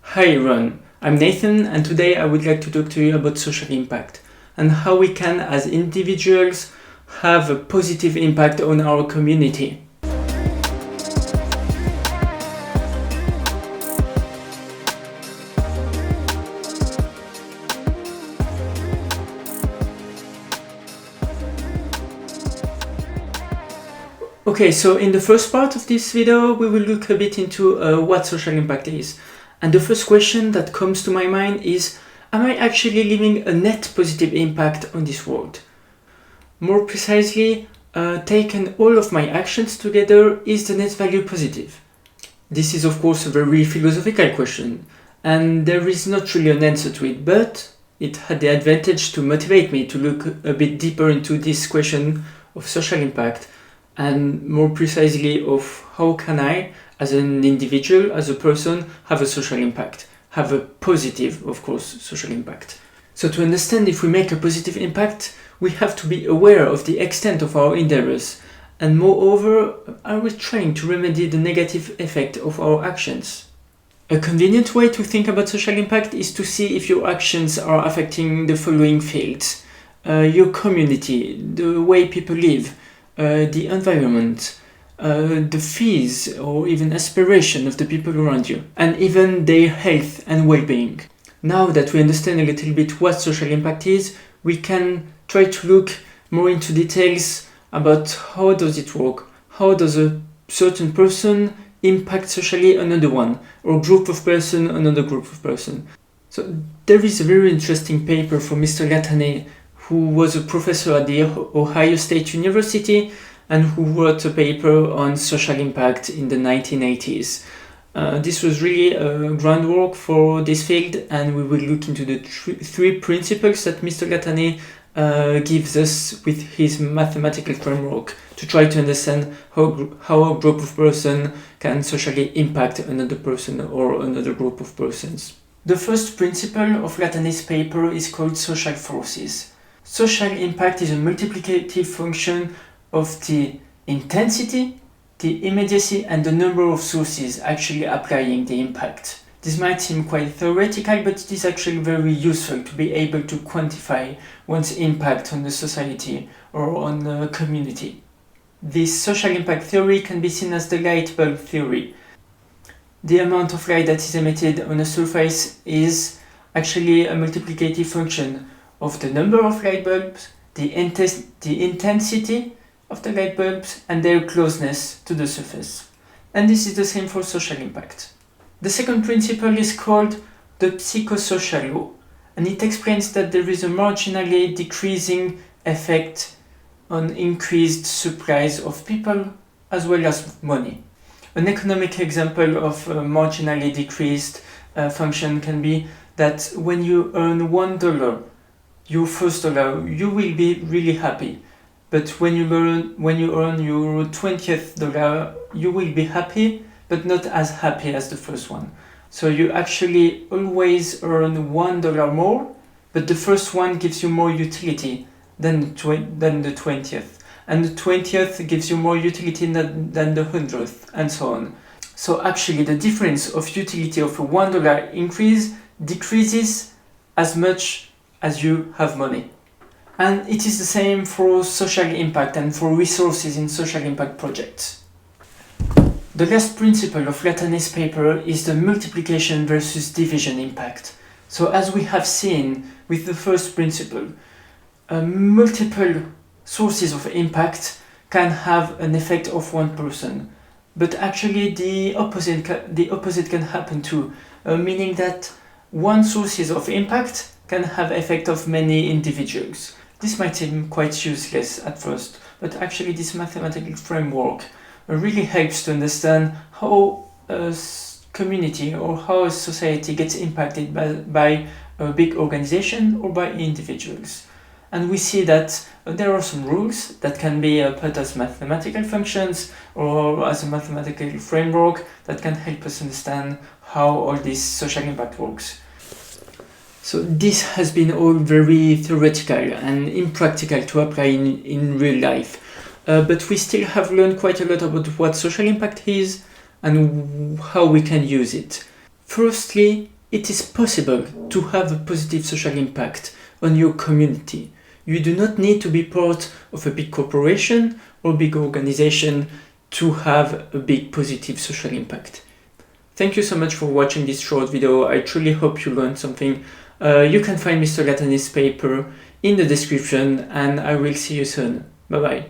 Hi everyone, I'm Nathan and today I would like to talk to you about social impact and how we can as individuals have a positive impact on our community. Okay, so in the first part of this video we will look a bit into what social impact is. And the first question that comes to my mind is, am I actually leaving a net positive impact on this world? More precisely, taken all of my actions together, is the net value positive? This is of course a very philosophical question, and there is not really an answer to it, but it had the advantage to motivate me to look a bit deeper into this question of social impact, and more precisely of how can I, as an individual, as a person, have a social impact, have a positive, of course, social impact. So to understand if we make a positive impact, we have to be aware of the extent of our endeavors, and moreover, are we trying to remedy the negative effect of our actions? A convenient way to think about social impact is to see if your actions are affecting the following fields: your community, the way people live, the environment, the fears or even aspiration of the people around you, and even their health and well-being. Now that we understand a little bit what social impact is, we can try to look more into details about how does it work, how does a certain person impact socially another one, or group of person another group of person. So there is a very interesting paper from Mr. Latané, who was a professor at the Ohio State University and who wrote a paper on social impact in the 1980s. This was really a groundwork for this field, and we will look into the three principles that Mr. Latané gives us with his mathematical framework to try to understand how a group of persons can socially impact another person or another group of persons. The first principle of Latané's paper is called social forces. Social impact is a multiplicative function of the intensity, the immediacy, and the number of sources actually applying the impact. This might seem quite theoretical, but it is actually very useful to be able to quantify one's impact on the society or on the community. This social impact theory can be seen as the light bulb theory. The amount of light that is emitted on a surface is actually a multiplicative function of the number of light bulbs, the intensity of the light bulbs, and their closeness to the surface. And this is the same for social impact. The second principle is called the psychosocial law, and it explains that there is a marginally decreasing effect on increased supplies of people as well as money. An economic example of a marginally decreased function can be that when you earn $1, your first dollar, you will be really happy. But when you earn your 20th dollar, you will be happy, but not as happy as the first one. So you actually always earn $1 more, but the first one gives you more utility than the 20th. And the 20th gives you more utility than the 100th, and so on. So actually the difference of utility of a $1 increase decreases as much as you have money. And it is the same for social impact and for resources in social impact projects. The last principle of Latané's paper is the multiplication versus division impact. So as we have seen with the first principle, multiple sources of impact can have an effect of one person, but actually the opposite can happen too, meaning that one source of impact can have effect of many individuals. This might seem quite useless at first, but actually this mathematical framework really helps to understand how a community or how a society gets impacted by a big organization or by individuals. And we see that there are some rules that can be put as mathematical functions or as a mathematical framework that can help us understand how all this social impact works. So this has been all very theoretical and impractical to apply in real life. But we still have learned quite a lot about what social impact is and how we can use it. Firstly, it is possible to have a positive social impact on your community. You do not need to be part of a big corporation or big organization to have a big positive social impact. Thank you so much for watching this short video. I truly hope you learned something. You can find Mr. Latané's paper in the description, and I will see you soon. Bye bye.